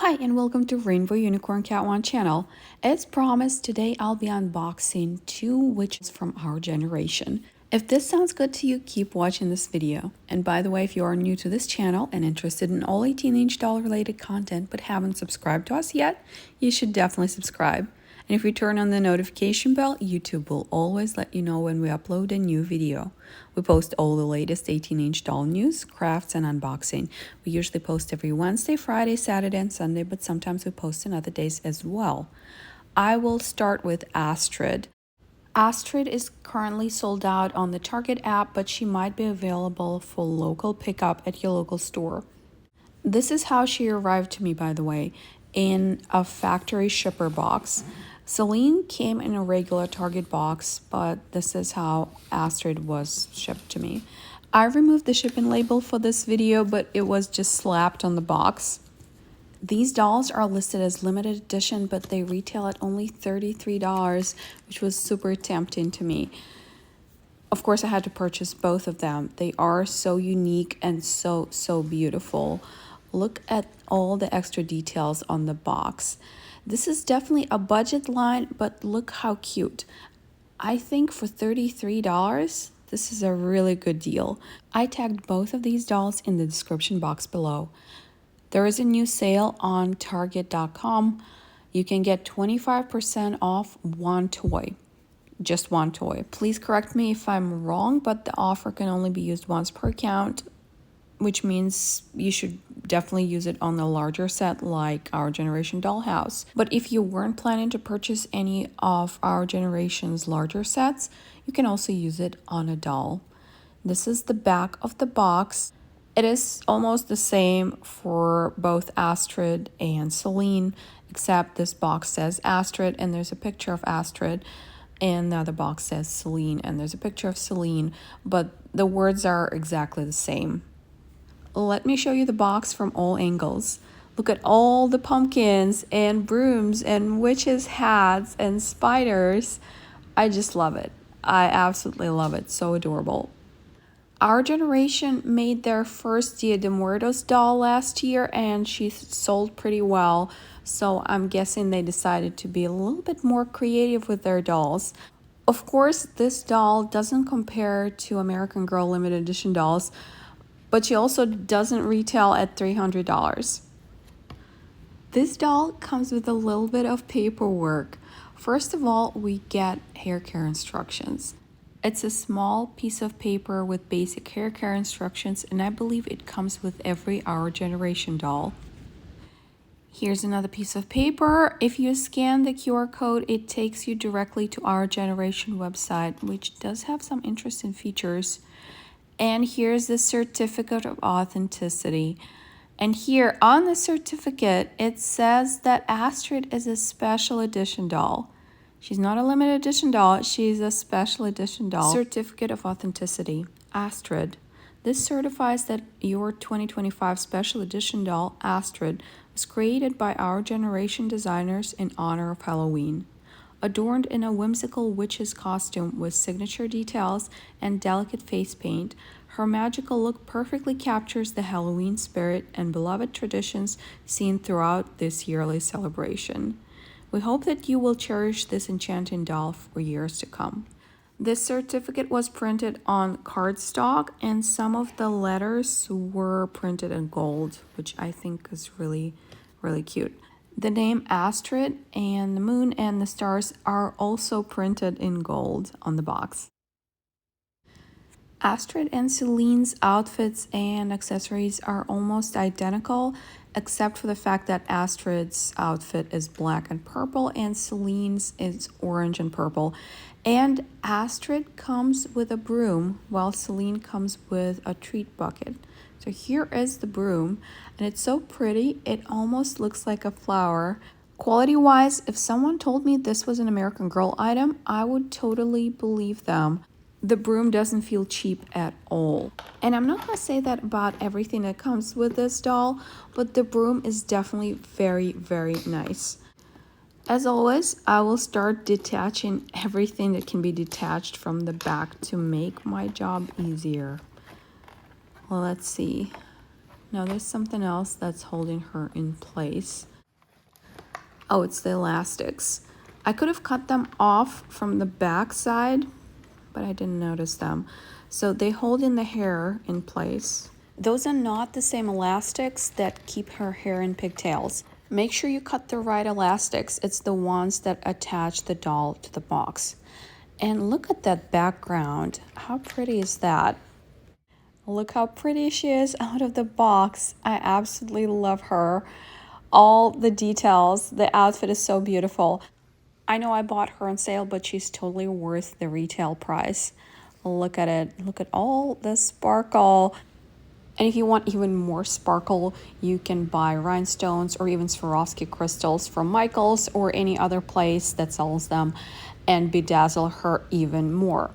Hi and welcome to Rainbow Unicorn Cat One channel. As promised, today I'll be unboxing two witches from our generation. If this sounds good to you, keep watching this video. And by the way, if you are new to this channel and interested in all 18-inch doll related content but haven't subscribed to us yet, you should definitely subscribe. And if you turn on the notification bell, YouTube will always let you know when we upload a new video. We post all the latest 18-inch doll news, crafts, and unboxing. We usually post every Wednesday, Friday, Saturday, and Sunday, but sometimes we post on other days as well. I will start with Astrid. Astrid is currently sold out on the Target app, but she might be available for local pickup at your local store. This is how she arrived to me, by the way, in a factory shipper box. Selene came in a regular Target box, but this is how Astrid was shipped to me. I removed the shipping label for this video, but it was just slapped on the box. These dolls are listed as limited edition, but they retail at only $33, which was super tempting to me. Of course, I had to purchase both of them. They are so unique and so beautiful. Look at all the extra details on the box. This is definitely a budget line, but look how cute. I think for $33, this is a really good deal. I tagged both of these dolls in the description box below. There is a new sale on Target.com. You can get 25% off one toy. Just one toy. Please correct me if I'm wrong, but the offer can only be used once per account, which means you should definitely use it on the larger set like Our Generation Dollhouse. But if you weren't planning to purchase any of Our Generation's larger sets, you can also use it on a doll. This is the back of the box. It is almost the same for both Astrid and Selene, except this box says Astrid and there's a picture of Astrid, and the other box says Selene and there's a picture of Selene, but the words are exactly the same. Let me show you the box from all angles. Look at all the pumpkins and brooms and witches' hats and spiders. I just love it. I absolutely love it. So adorable. Our Generation made their first Dia de Muertos doll last year and she sold pretty well, so I'm guessing they decided to be a little bit more creative with their dolls. Of course, this doll doesn't compare to American Girl limited edition dolls, but she also doesn't retail at $300. This doll comes with a little bit of paperwork. First of all, we get hair care instructions. It's a small piece of paper with basic hair care instructions, and I believe it comes with every Our Generation doll. Here's another piece of paper. If you scan the QR code, it takes you directly to Our Generation website, which does have some interesting features. And here's the certificate of authenticity. And here on the certificate, it says that Astrid is a special edition doll. She's not a limited edition doll, she's a special edition doll. Certificate of authenticity. Astrid. This certifies that your 2025 special edition doll, Astrid, was created by Our Generation designers in honor of Halloween. Adorned in a whimsical witch's costume with signature details and delicate face paint, her magical look perfectly captures the Halloween spirit and beloved traditions seen throughout this yearly celebration. We hope that you will cherish this enchanting doll for years to come. This certificate was printed on cardstock and some of the letters were printed in gold, which I think is really cute. The name Astrid and the moon and the stars are also printed in gold on the box. Astrid and Selene's outfits and accessories are almost identical, except for the fact that Astrid's outfit is black and purple and Selene's is orange and purple. And Astrid comes with a broom while Selene comes with a treat bucket. So here is the broom, and it's so pretty, it almost looks like a flower. Quality-wise, if someone told me this was an American Girl item, I would totally believe them. The broom doesn't feel cheap at all. And I'm not going to say that about everything that comes with this doll, but the broom is definitely very nice. As always, I will start detaching everything that can be detached from the back to make my job easier. Well, let's see. Now there's something else that's holding her in place. Oh, it's the elastics. I could have cut them off from the back side, but I didn't notice them. So they hold in the hair in place. Those are not the same elastics that keep her hair in pigtails. Make sure you cut the right elastics. It's the ones that attach the doll to the box. And look at that background. How pretty is that? Look how pretty she is out of the box. I absolutely love her. All the details, the outfit is so beautiful. I know I bought her on sale, but she's totally worth the retail price. Look at it. Look at all the sparkle. And if you want even more sparkle, you can buy rhinestones or even Swarovski crystals from Michael's or any other place that sells them and bedazzle her even more.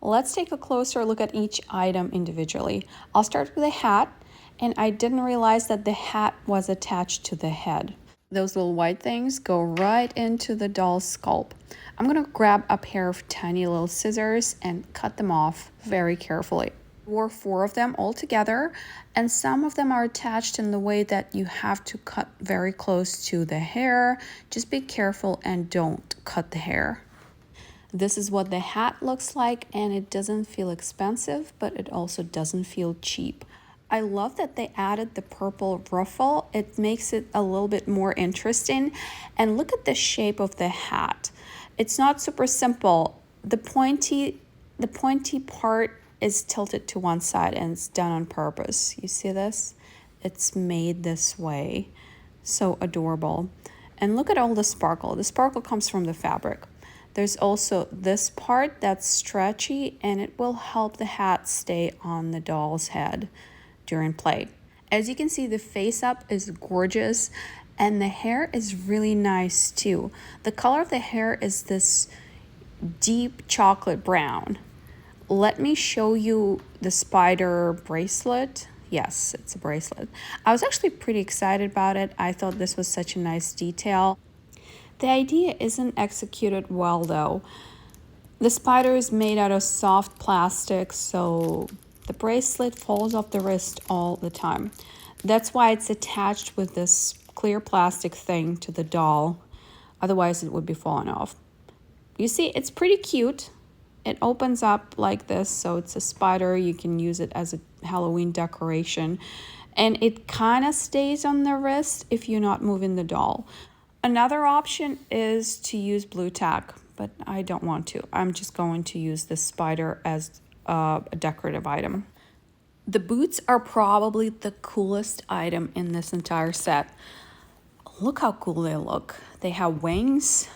Let's take a closer look at each item individually. I'll start with the hat, and I didn't realize that the hat was attached to the head. Those little white things go right into the doll's scalp. I'm gonna grab a pair of tiny little scissors and cut them off very carefully. There were 4 of them all together, and some of them are attached in the way that you have to cut very close to the hair. Just be careful and don't cut the hair. This is what the hat looks like, and it doesn't feel expensive, but it also doesn't feel cheap. I love that they added the purple ruffle. It makes it a little bit more interesting. And look at the shape of the hat. It's not super simple. The pointy part is tilted to one side, and it's done on purpose. You see this? It's made this way. So adorable. And look at all the sparkle. The sparkle comes from the fabric. There's also this part that's stretchy, and it will help the hat stay on the doll's head during play. As you can see, the face up is gorgeous, and the hair is really nice too. The color of the hair is this deep chocolate brown. Let me show you the spider bracelet. Yes, it's a bracelet. I was actually pretty excited about it. I thought this was such a nice detail. The idea isn't executed well though. The spider is made out of soft plastic, so the bracelet falls off the wrist all the time. That's why it's attached with this clear plastic thing to the doll. Otherwise it would be falling off. You see, it's pretty cute. It opens up like this, so it's a spider. You can use it as a Halloween decoration. And it kind of stays on the wrist if you're not moving the doll. Another option is to use blue tack, but I don't want to. I'm just going to use this spider as a decorative item. The boots are probably the coolest item in this entire set. Look how cool they look. They have wings,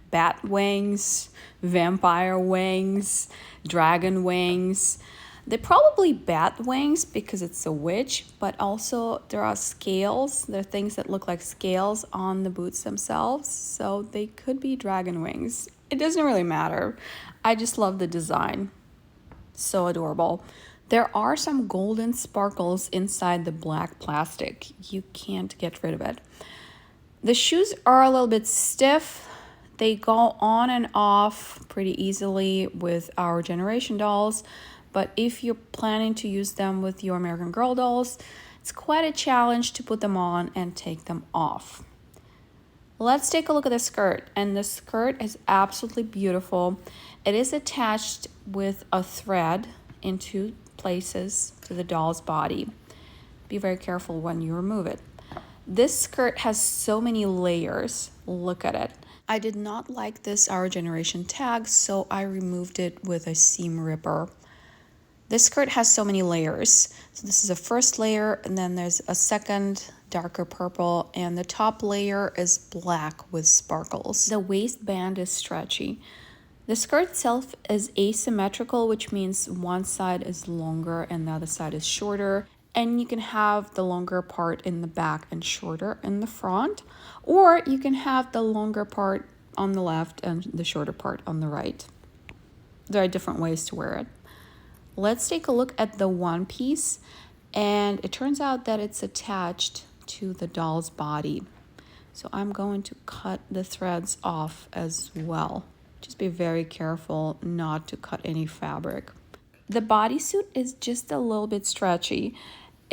bat wings, vampire wings, dragon wings. They're probably bat wings because it's a witch, but also there are scales. There are things that look like scales on the boots themselves, so they could be dragon wings. It doesn't really matter. I just love the design. So adorable. There are some golden sparkles inside the black plastic. You can't get rid of it. The shoes are a little bit stiff. They go on and off pretty easily with our generation dolls. But if you're planning to use them with your American Girl dolls, it's quite a challenge to put them on and take them off. Let's take a look at the skirt. And the skirt is absolutely beautiful. It is attached with a thread in 2 places to the doll's body. Be very careful when you remove it. This skirt has so many layers. Look at it. I did not like this Our Generation tag, so I removed it with a seam ripper. This skirt has so many layers. So this is a first layer, and then there's a second darker purple, and the top layer is black with sparkles. The waistband is stretchy. The skirt itself is asymmetrical, which means one side is longer and the other side is shorter. And you can have the longer part in the back and shorter in the front, or you can have the longer part on the left and the shorter part on the right. There are different ways to wear it. Let's take a look at the one piece, and it turns out that it's attached to the doll's body. So I'm going to cut the threads off as well. Just be very careful not to cut any fabric. The bodysuit is just a little bit stretchy.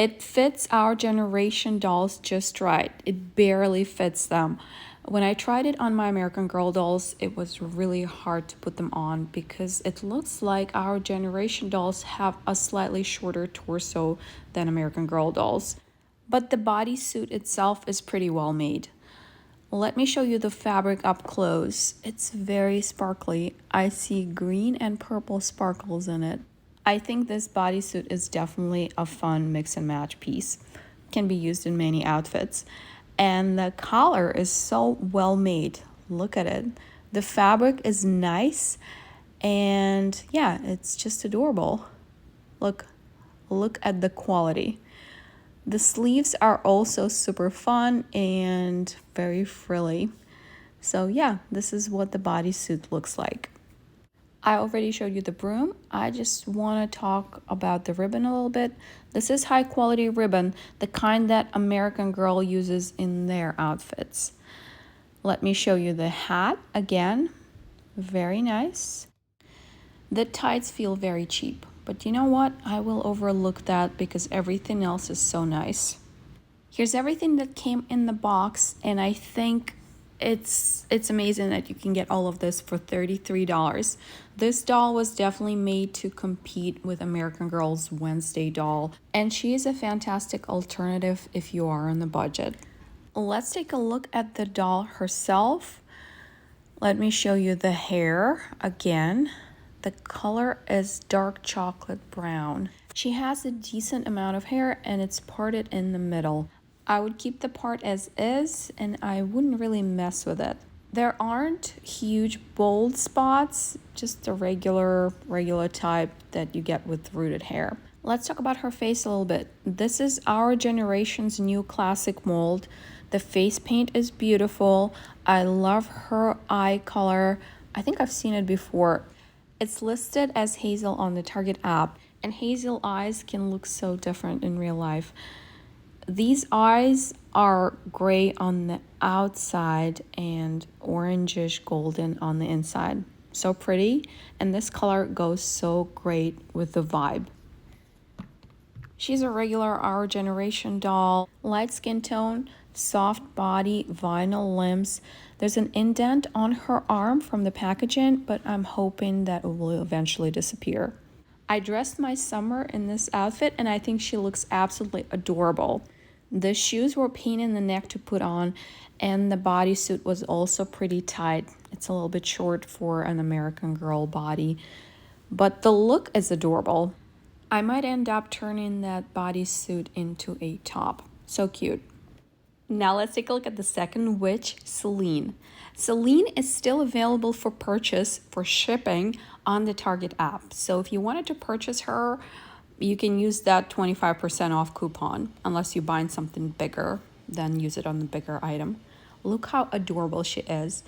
It fits our generation dolls just right. It barely fits them. When I tried it on my American Girl dolls, it was really hard to put them on because it looks like our generation dolls have a slightly shorter torso than American Girl dolls. But the bodysuit itself is pretty well made. Let me show you the fabric up close. It's very sparkly. I see green and purple sparkles in it. I think this bodysuit is definitely a fun mix and match piece. Can be used in many outfits. And the collar is so well made. Look at it. The fabric is nice and yeah, it's just adorable. Look at the quality. The sleeves are also super fun and very frilly. So yeah, this is what the bodysuit looks like. I already showed you the broom. I just want to talk about the ribbon a little bit. This is high quality ribbon, the kind that American Girl uses in their outfits. Let me show you the hat again. Very nice. The tights feel very cheap, but you know what? I will overlook that because everything else is so nice. Here's everything that came in the box, and I think it's amazing that you can get all of this for $33. This doll was definitely made to compete with American Girl's Wednesday doll, and she is a fantastic alternative if you are on the budget. Let's take a look at the doll herself. Let me show you the hair again. The color is dark chocolate brown. She has a decent amount of hair and it's parted in the middle. I would keep the part as is and I wouldn't really mess with it. There aren't huge bold spots, just the regular type that you get with rooted hair. Let's talk about her face a little bit. This is our generation's new classic mold. The face paint is beautiful. I love her eye color. I think I've seen it before. It's listed as hazel on the Target app, and hazel eyes can look so different in real life. These eyes are gray on the outside and orangish golden on the inside. So pretty, and this color goes so great with the vibe. She's a regular Our Generation doll, light skin tone, soft body, vinyl limbs. There's an indent on her arm from the packaging, but I'm hoping that it will eventually disappear. I dressed my summer in this outfit and I think she looks absolutely adorable. The shoes were pain in the neck to put on and the bodysuit was also pretty tight. It's a little bit short for an American Girl body, but the look is adorable. I might end up turning that bodysuit into a top. So cute. Now let's take a look at the second witch, Selene. Selene is still available for purchase for shipping on the Target app. So if you wanted to purchase her, you can use that 25% off coupon, unless you buy something bigger, then use it on the bigger item. Look how adorable she is.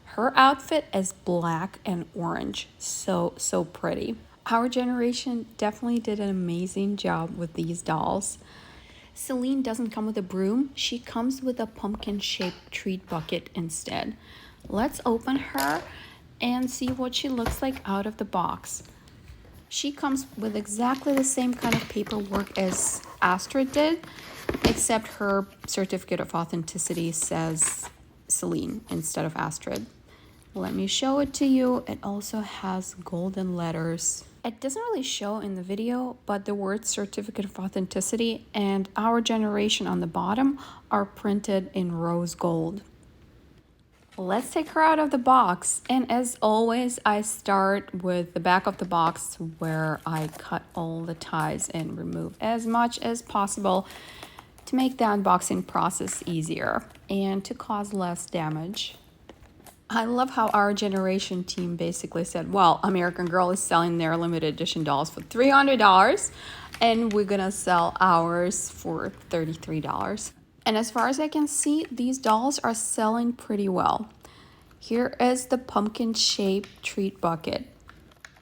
Her outfit is black and orange, so pretty. Our generation definitely did an amazing job with these dolls. Selene doesn't come with a broom. She comes with a pumpkin-shaped treat bucket instead. Let's open her and see what she looks like out of the box. She comes with exactly the same kind of paperwork as Astrid did, except her certificate of authenticity says Selene instead of Astrid. Let me show it to you. It also has golden letters. It doesn't really show in the video, but the words certificate of authenticity and Our Generation on the bottom are printed in rose gold. Let's take her out of the box. And as always, I start with the back of the box where I cut all the ties and remove as much as possible to make the unboxing process easier and to cause less damage. I love how Our Generation team basically said, well, American Girl is selling their limited edition dolls for $300 and we're gonna sell ours for $33. And as far as I can see, these dolls are selling pretty well. Here is the pumpkin-shaped treat bucket.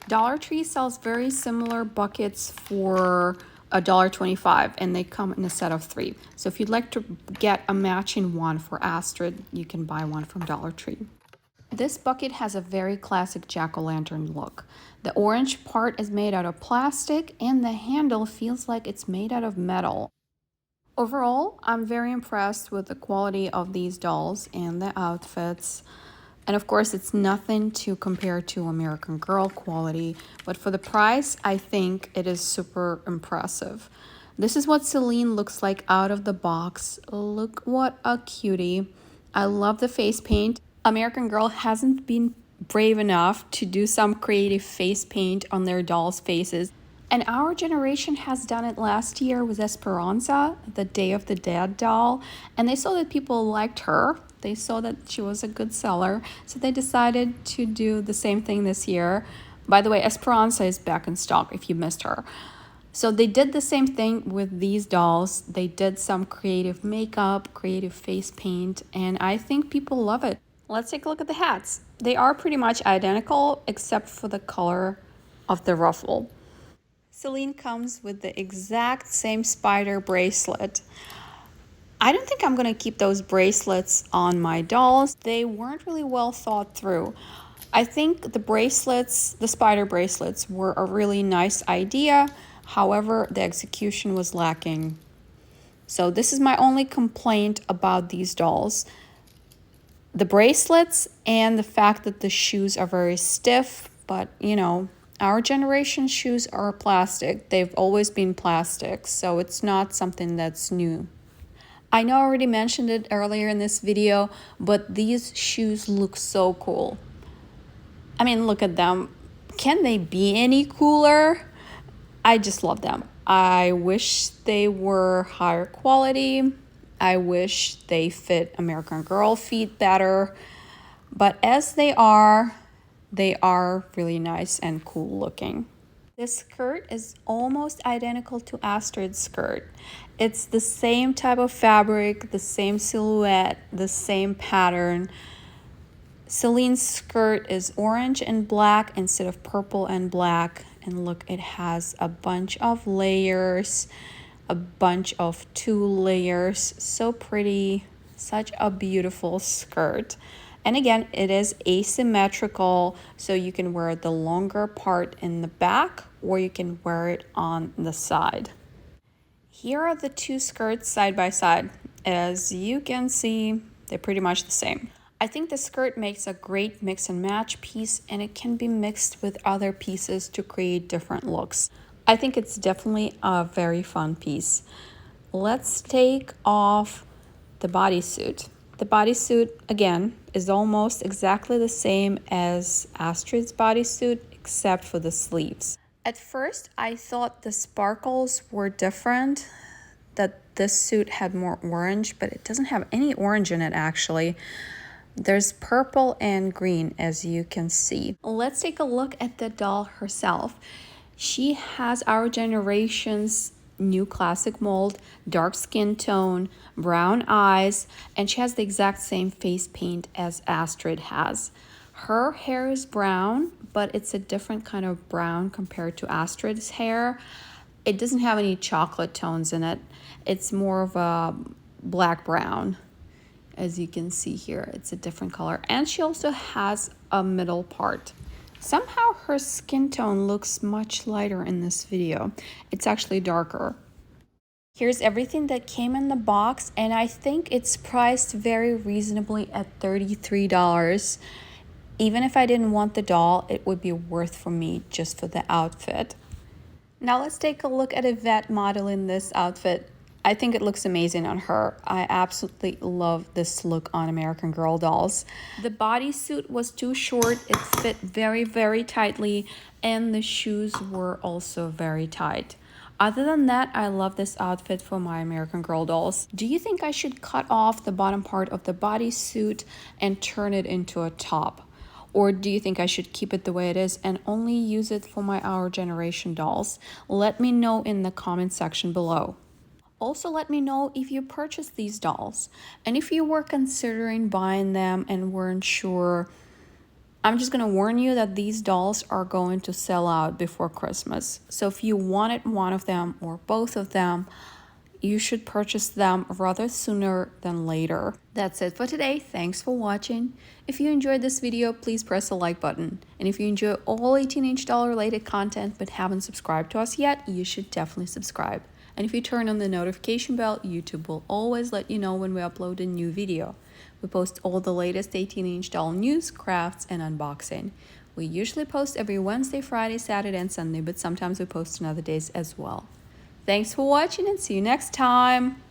Dollar Tree sells very similar buckets for $1.25 and they come in a set of 3. So if you'd like to get a matching one for Astrid, you can buy one from Dollar Tree. This bucket has a very classic jack-o'-lantern look. The orange part is made out of plastic and the handle feels like it's made out of metal. Overall, I'm very impressed with the quality of these dolls and the outfits. And of course, it's nothing to compare to American Girl quality, but for the price, I think it is super impressive. This is what Selene looks like out of the box. Look what a cutie. I love the face paint. American Girl hasn't been brave enough to do some creative face paint on their dolls' faces. And our generation has done it last year with Esperanza, the Day of the Dead doll, and they saw that people liked her. They saw that she was a good seller, so they decided to do the same thing this year. By the way, Esperanza is back in stock if you missed her. So they did the same thing with these dolls. They did some creative makeup, creative face paint, and I think people love it. Let's take a look at the hats. They are pretty much identical except for the color of the ruffle. Selene comes with the exact same spider bracelet. I don't think I'm going to keep those bracelets on my dolls. They weren't really well thought through. I think the bracelets, the spider bracelets, were a really nice idea. However, the execution was lacking. So this is my only complaint about these dolls. The bracelets and the fact that the shoes are very stiff, but you know, our generation shoes are plastic. They've always been plastic, so it's not something that's new. I know I already mentioned it earlier in this video, but these shoes look so cool. I mean, look at them. Can they be any cooler? I just love them. I wish they were higher quality. I wish they fit American Girl feet better. But as they are really nice and cool looking. This skirt is almost identical to Astrid's skirt. It's the same type of fabric, the same silhouette, the same pattern. Selene's skirt is orange and black instead of purple and black. And look, it has a bunch of layers, a bunch of 2 layers. So pretty, such a beautiful skirt. And again, it is asymmetrical, so you can wear the longer part in the back or you can wear it on the side. Here are the 2 skirts side by side. As you can see, they're pretty much the same. I think the skirt makes a great mix and match piece, and it can be mixed with other pieces to create different looks. I think it's definitely a very fun piece. Let's take off the bodysuit. The bodysuit, again, is almost exactly the same as Astrid's bodysuit, except for the sleeves. At first, I thought the sparkles were different, that this suit had more orange, but it doesn't have any orange in it, actually. There's purple and green, as you can see. Let's take a look at the doll herself. She has our generation's new classic mold, dark skin tone, brown eyes, and she has the exact same face paint as Astrid has. Her hair is brown, but it's a different kind of brown compared to Astrid's hair. It doesn't have any chocolate tones in it. It's more of a black brown. As you can see here, it's a different color. And she also has a middle part. Somehow her skin tone looks much lighter in this video. It's actually darker. Here's everything that came in the box, and I think it's priced very reasonably at $33. Even if I didn't want the doll, it would be worth for me just for the outfit. Now let's take a look at Yvette modeling this outfit. I think it looks amazing on her. I absolutely love this look on American Girl dolls. The bodysuit was too short. It fit very, very tightly, and the shoes were also very tight. Other than that, I love this outfit for my American Girl dolls. Do you think I should cut off the bottom part of the bodysuit and turn it into a top? Or do you think I should keep it the way it is and only use it for my Our Generation dolls? Let me know in the comment section below. Also, let me know if you purchased these dolls and if you were considering buying them and weren't sure. I'm just gonna warn you that these dolls are going to sell out before Christmas. So if you wanted one of them or both of them, you should purchase them rather sooner than later. That's it for today. Thanks for watching. If you enjoyed this video, please press the like button. And if you enjoy all 18-inch doll related content but haven't subscribed to us yet, you should definitely subscribe. And if you turn on the notification bell, YouTube will always let you know when we upload a new video. We post all the latest 18-inch doll news, crafts, and unboxing. We usually post every Wednesday, Friday, Saturday, and Sunday, but sometimes we post on other days as well. Thanks for watching and see you next time!